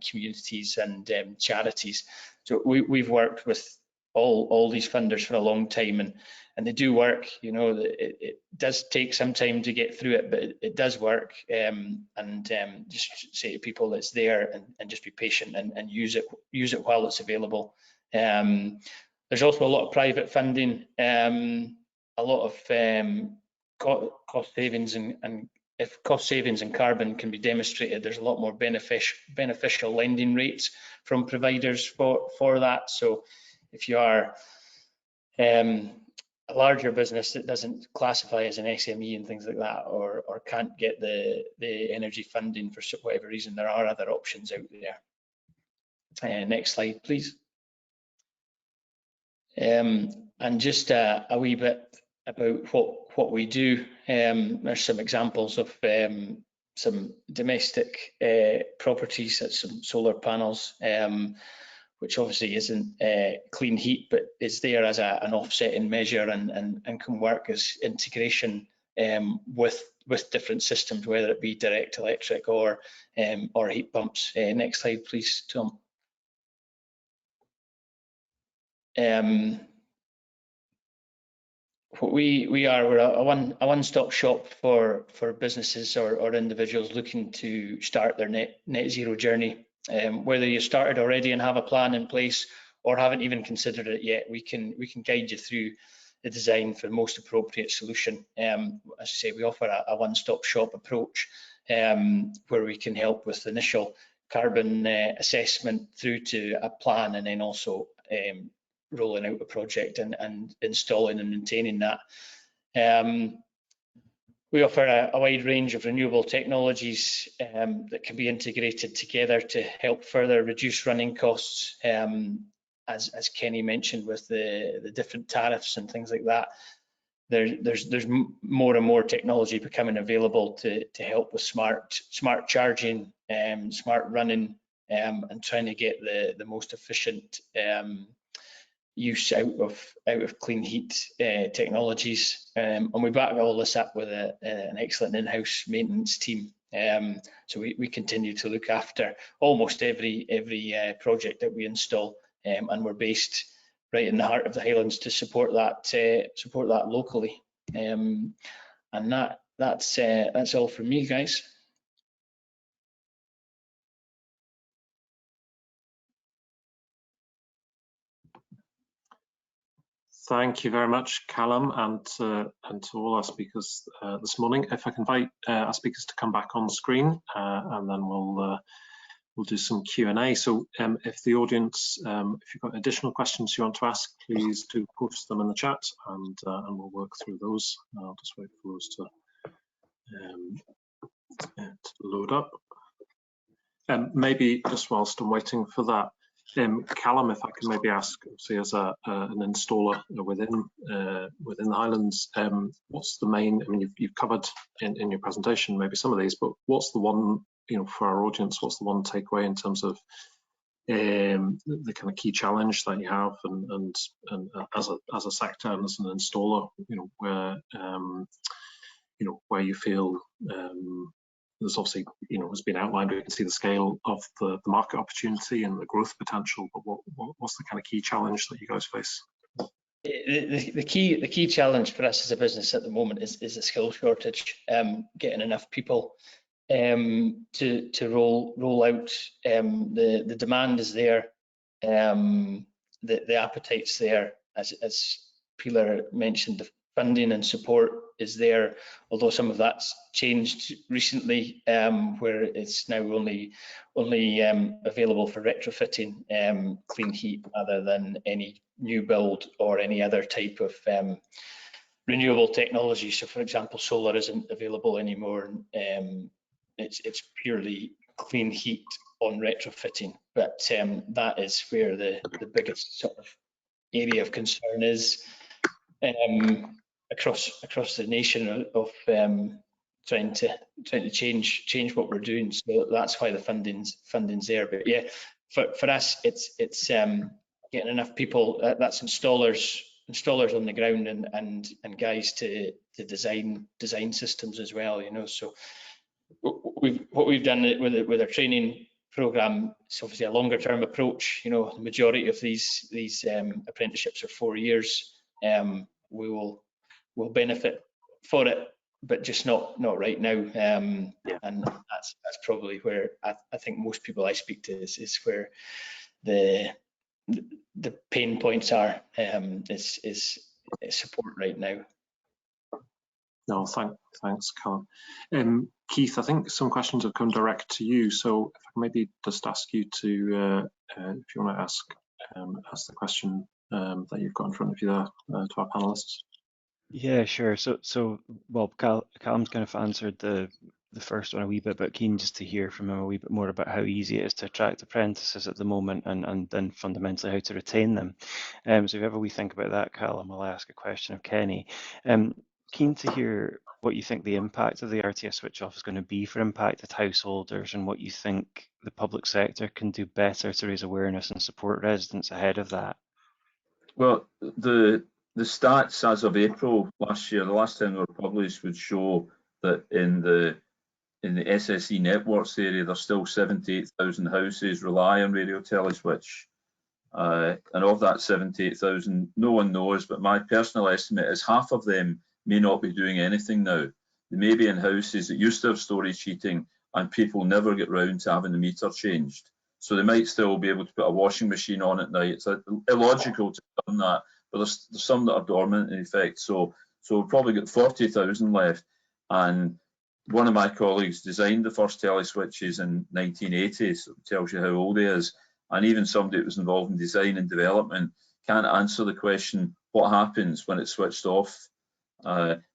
communities and charities. So we've worked with all these funders for a long time, and they do work. You know, it does take some time to get through it, but it does work. And just say to people it's there, and just be patient and use it while it's available. There's also a lot of private funding, a lot of cost savings, and if cost savings and carbon can be demonstrated, there's a lot more beneficial lending rates from providers for that. So if you are larger business that doesn't classify as an SME and things like that, or can't get the energy funding for whatever reason, there are other options out there. Next slide, please. And just a wee bit about what we do. There's some examples of some domestic properties, that's some solar panels, which obviously isn't clean heat, but is there as an offsetting measure and can work as integration with different systems, whether it be direct electric or heat pumps. Next slide, please, Tom. What we're a one-stop shop for businesses or individuals looking to start their net zero journey. Whether you started already and have a plan in place or haven't even considered it yet, we can guide you through the design for the most appropriate solution. As I say, we offer a one-stop shop approach where we can help with the initial carbon assessment through to a plan, and then also rolling out a project and installing and maintaining that. We offer a wide range of renewable technologies that can be integrated together to help further reduce running costs. As Kenny mentioned, with the different tariffs and things like that, there's more and more technology becoming available to help with smart charging, smart running, and trying to get the most efficient use out of clean heat technologies, and we back all this up with an excellent in-house maintenance team. So we continue to look after almost every project that we install, and we're based right in the heart of the Highlands to support that locally. And that's all from me, guys. Thank you very much, Callum, and to all our speakers this morning. If I can invite our speakers to come back on screen, and then we'll do some Q&A. So if the audience, if you've got additional questions you want to ask, please do post them in the chat, and we'll work through those. I'll just wait for those to load up. Maybe just whilst I'm waiting for that, Callum, if I can maybe ask, obviously as an installer within the Highlands, what's the main? I mean, you've covered in your presentation maybe some of these, but what's the one, for our audience, what's the one takeaway in terms of the kind of key challenge that you have, and as a sector and as an installer, where you feel there's obviously, has been outlined, we can see the scale of the market opportunity and the growth potential, but what's the kind of key challenge that you guys face? The key challenge for us as a business at the moment is a skill shortage, getting enough people to roll out. The demand is there, the appetite's there, as Pilar mentioned. The funding and support is there, although some of that's changed recently, where it's now only available for retrofitting clean heat rather than any new build or any other type of renewable technology. So, for example, solar isn't available anymore. It's purely clean heat on retrofitting, but that is where the biggest sort of area of concern is across the nation of trying to change what we're doing. So that's why the funding's there. But yeah, for us, it's getting enough people. That's installers on the ground and guys to design systems as well. So what we've done with our training program, it's obviously a longer term approach. The majority of these apprenticeships are 4 years. We'll benefit for it, but just not right now. And that's probably where I think most people I speak to is where the pain points are, is support right now. No, thanks, Callum. Keith, I think some questions have come direct to you, so if I can maybe just ask you to, if you want to ask the question that you've got in front of you there to our panelists. Yeah, sure. So well, Callum's kind of answered the first one a wee bit, but keen just to hear from him a wee bit more about how easy it is to attract apprentices at the moment, and then fundamentally how to retain them. So if you have a wee think about that, Callum, I'll ask a question of Kenny. Keen to hear what you think the impact of the RTS switch off is going to be for impacted householders, and what you think the public sector can do better to raise awareness and support residents ahead of that. Well, the stats as of April last year, the last time they were published, would show that in the SSE networks area, there's still 78,000 houses rely on radio teleswitch. And of that 78,000, no one knows, but my personal estimate is half of them may not be doing anything now. They may be in houses that used to have storage heating and people never get round to having the meter changed. So they might still be able to put a washing machine on at night. It's illogical to have done that, but there's some that are dormant in effect. So we've probably got 40,000 left. And one of my colleagues designed the first teleswitches in 1980, so it tells you how old he is. And even somebody that was involved in design and development can't answer the question, what happens when it's switched off?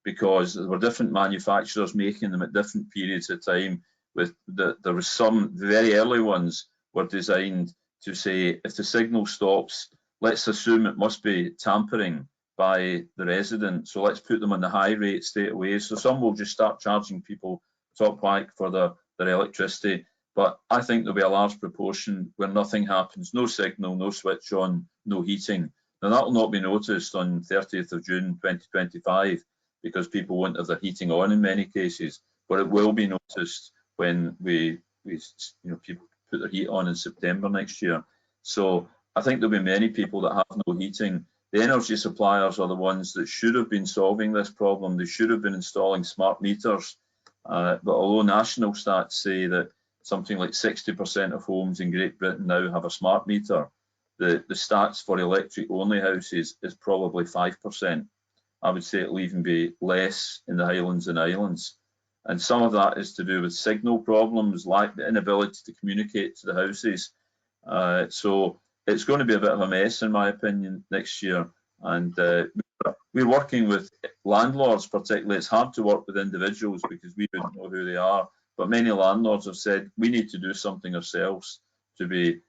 Because there were different manufacturers making them at different periods of time. There was some very early ones were designed to say, if the signal stops, let's assume it must be tampering by the resident. So let's put them on the high rate straight away. So some will just start charging people top whack for their electricity. But I think there'll be a large proportion where nothing happens, no signal, no switch on, no heating. Now that will not be noticed on 30th of June 2025 because people won't have their heating on in many cases, but it will be noticed when people put their heat on in September next year. So I think there'll be many people that have no heating. The energy suppliers are the ones that should have been solving this problem. They should have been installing smart meters. But although national stats say that something like 60% of homes in Great Britain now have a smart meter, the stats for electric only houses is probably 5%. I would say it'll even be less in the Highlands and Islands. And some of that is to do with signal problems, like the inability to communicate to the houses. So it's going to be a bit of a mess, in my opinion, next year. And we're working with landlords particularly. It's hard to work with individuals because we don't know who they are. But many landlords have said we need to do something ourselves to be,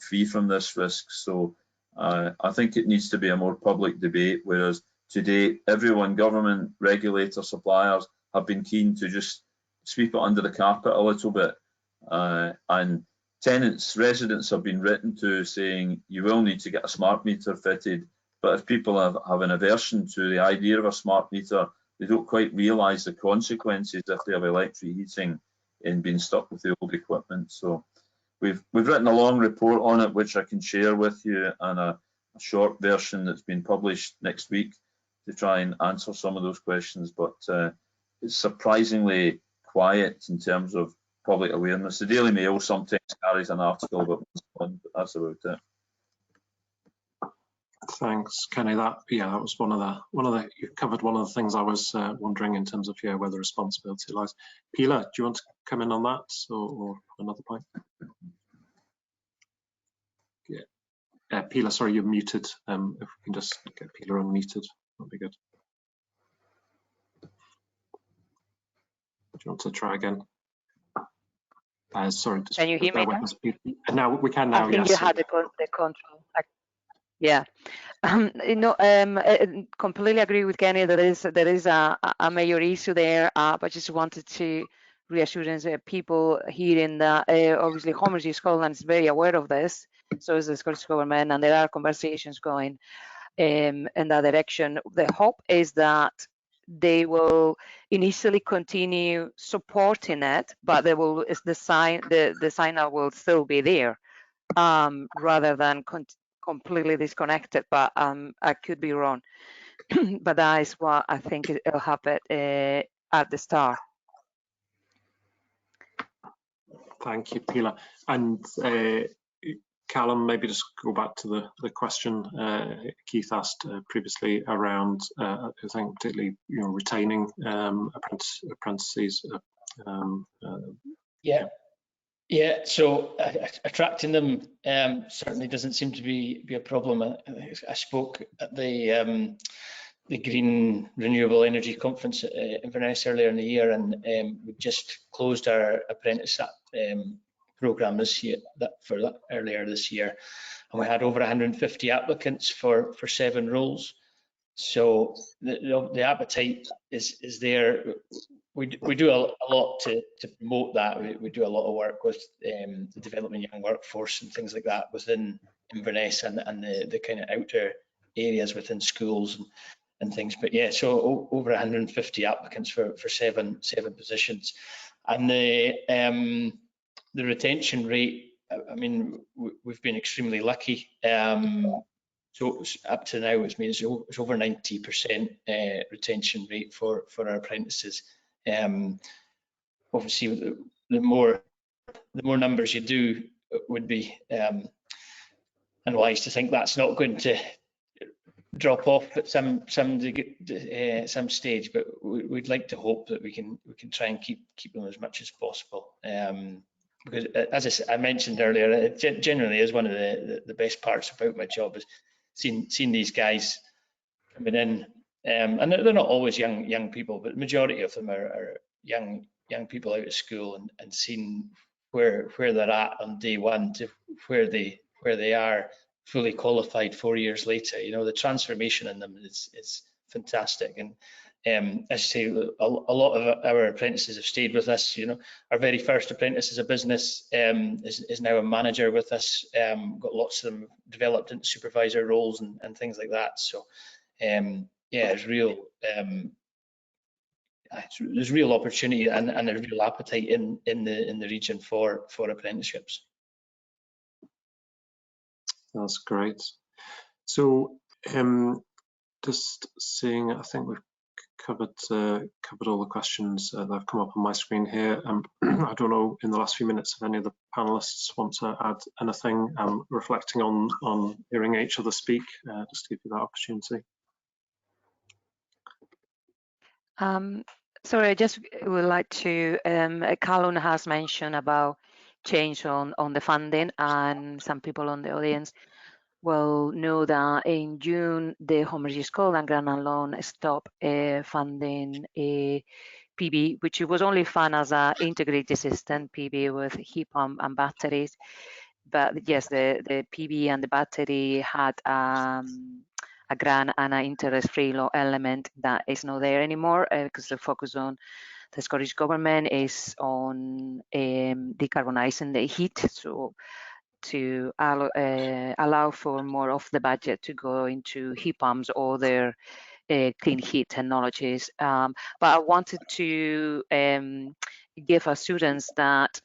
free from this risk. So I think it needs to be a more public debate. Whereas today, everyone, government, regulator, suppliers, have been keen to just sweep it under the carpet a little bit. And tenants, residents have been written to saying you will need to get a smart meter fitted. But if people have an aversion to the idea of a smart meter, they don't quite realise the consequences if they have electric heating in being stuck with the old equipment. So we've written a long report on it, which I can share with you, and a short version that's been published next week to try and answer some of those questions. But it's surprisingly quiet in terms of public awareness. The Daily Mail sometimes carries an article about what's going on, but that's about it. Thanks, Kenny. That was one of the you covered one of the things I was wondering in terms of where the responsibility lies. Pilar, do you want to come in on that or another point? Yeah, Pilar, sorry, you're muted. If we can just get Pilar unmuted, that'd be good. Do you want to try again? Sorry. Can you hear me now? Now we can now. I think yes. you had the control. Yeah. Completely agree with Kenny. There is a major issue there, but just wanted to reassurance people hearing that obviously Home Energy Scotland is very aware of this. So is the Scottish Government, and there are conversations going in that direction. The hope is that they will initially continue supporting it, but the signal will still be there, rather than completely disconnected. But I could be wrong. But that is what I think it'll happen at the start. Thank you, Pilar. And Callum, maybe just go back to the question Keith asked previously around, I think particularly retaining apprentices. Yeah. So attracting them certainly doesn't seem to be a problem. I spoke at the Green Renewable Energy Conference in Inverness earlier in the year, and we just closed our apprentice programme this year, earlier this year, and we had over 150 applicants for 7 roles. So the appetite is there. We do a lot to promote that. We do a lot of work with the development young workforce and things like that within Inverness and the kind of outer areas within schools and things. But yeah, so over 150 applicants for seven positions, and the retention rate, I mean, we've been extremely lucky. So up to now, it's over 90% retention rate for our apprentices. Obviously, the more numbers you do, it would be unwise to think that's not going to drop off at some stage. But we'd like to hope that we can try and keep them as much as possible. Because as I mentioned earlier, it generally is one of the best parts about my job is seeing these guys coming in, and they're not always young people, but the majority of them are young people out of school, and seeing where they're at on day one to where they are fully qualified 4 years later. You know, the transformation in them is fantastic. And as I say, a lot of our apprentices have stayed with us. You know, our very first apprentice as a business is now a manager with us. Got lots of them developed into supervisor roles and things like that. So yeah, there's real opportunity and a real appetite in the region for apprenticeships. That's great. So just seeing, I think we've covered all the questions that have come up on my screen here. I don't know, in the last few minutes, if any of the panelists want to add anything, reflecting on hearing each other speak, just to give you that opportunity. Sorry, I just would like to, Callum has mentioned about change on the funding, and some people on the audience will know that in June, the Home Energy Scotland Grant and Loan stopped funding a PV, which was only fun as an integrated system PV with heat pump and batteries. But yes, the PV and the battery had a grant and an interest-free loan element that is not there anymore, because the focus on the Scottish Government is on decarbonising the heat, so to allow for more of the budget to go into heat pumps or their clean heat technologies. But I wanted to give our students that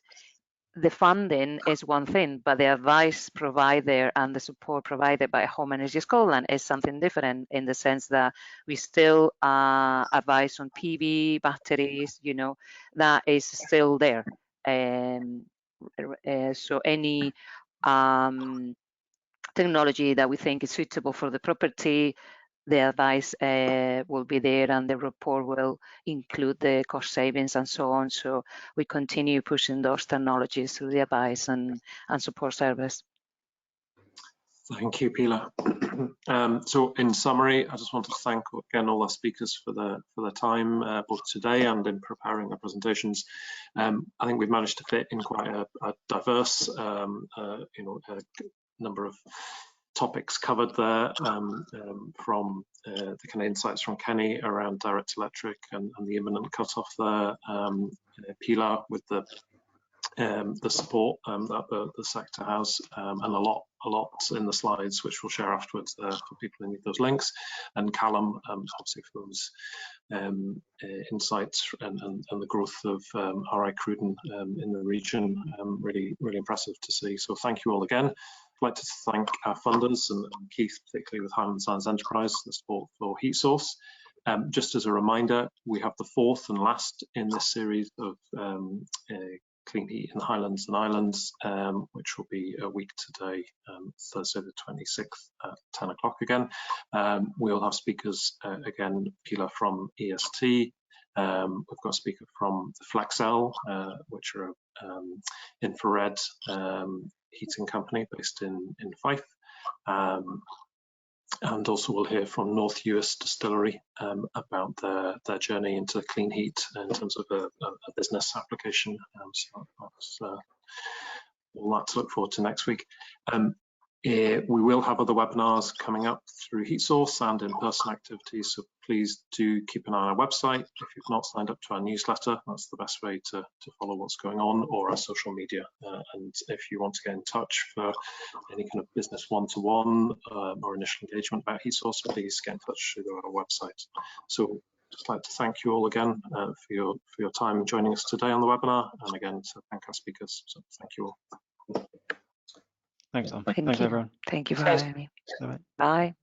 the funding is one thing, but the advice provided and the support provided by Home Energy Scotland is something different, in the sense that we still advise on PV, batteries, you know, that is still there. So any technology that we think is suitable for the property, the advice will be there, and the report will include the cost savings and so on. So we continue pushing those technologies through the advice and support service. Thank you, Pilar. So in summary, I just want to thank again all our speakers for the time, both today and in preparing the presentations. I think we've managed to fit in quite a diverse, number of topics covered there, from the kind of insights from Kenny around direct electric and the imminent cut-off there, Pilar with the support that the sector has, and a lot in the slides, which we'll share afterwards there for people who need those links, and Callum, obviously for those insights and the growth of RI Cruden in the region. Really impressive to see. So thank you all again. I'd like to thank our funders and Keith, particularly with Highlands Science Enterprise, for the support for Heat Source. Just as a reminder, we have the fourth and last in this series of Clean Heat in the Highlands and Islands, which will be a week today, Thursday the 26th at 10 o'clock again. We'll have speakers again, Pilar from EST. We've got a speaker from the Flexel, which are infrared heating company based in Fife. And also we'll hear from North Uist Distillery about their journey into clean heat in terms of a business application. So that's all that to look forward to next week. We will have other webinars coming up through HeatSource and in-person activities, so please do keep an eye on our website. If you've not signed up to our newsletter, that's the best way to follow what's going on, or our social media. And if you want to get in touch for any kind of business one-to-one or initial engagement about HeatSource, please get in touch through our website. So just like to thank you all again for your time joining us today on the webinar, and again to thank our speakers. So thank you all. Thanks, Tom. Thanks, everyone. Thank you for having me. Bye. Bye.